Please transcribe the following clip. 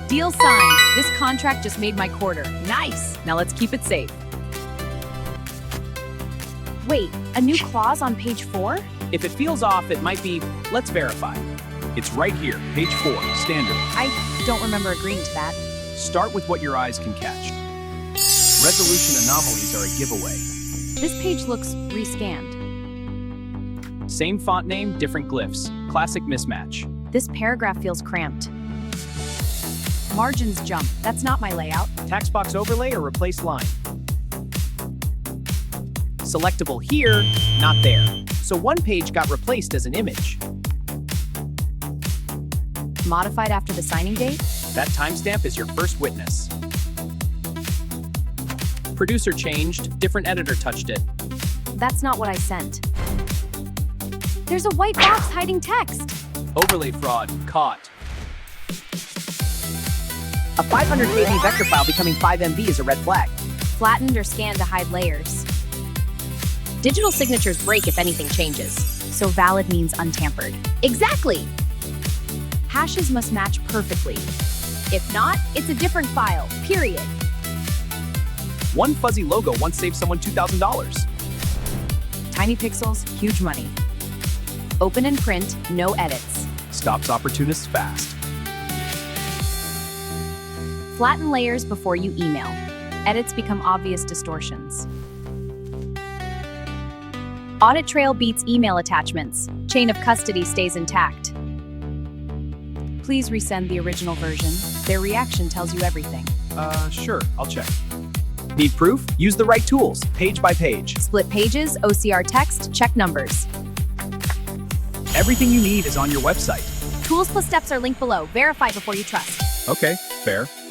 Deal signed. This contract just made my quarter. Nice. Now let's keep it safe. Wait, a new clause on page 4? If it feels off, it might be, let's verify. It's right here, page 4, standard. I don't remember agreeing to that. Start with what your eyes can catch. Resolution anomalies are a giveaway. This page looks rescanned. Same font name, different glyphs. Classic mismatch. This paragraph feels cramped. Margins jump. That's not my layout. Tax box overlay or replace line. Selectable here, not there. So one page got replaced as an image. Modified after the signing date? That timestamp is your first witness. Producer changed, different editor touched it. That's not what I sent. There's a white box hiding text. Overlay fraud, caught. A 500 KB vector file becoming 5 MB is a red flag. Flattened or scanned to hide layers. Digital signatures break if anything changes. So valid means untampered. Exactly! Hashes must match perfectly. If not, it's a different file, period. One fuzzy logo once saved someone $2,000. Tiny pixels, huge money. Open and print, no edits. Stops opportunists fast. Flatten layers before you email. Edits become obvious distortions. Audit trail beats email attachments. Chain of custody stays intact. Please resend the original version. Their reaction tells you everything. Sure, I'll check. Need proof? Use the right tools, page by page. Split pages, OCR text, check numbers. Everything you need is on your website. Tools plus steps are linked below. Verify before you trust. Okay, fair.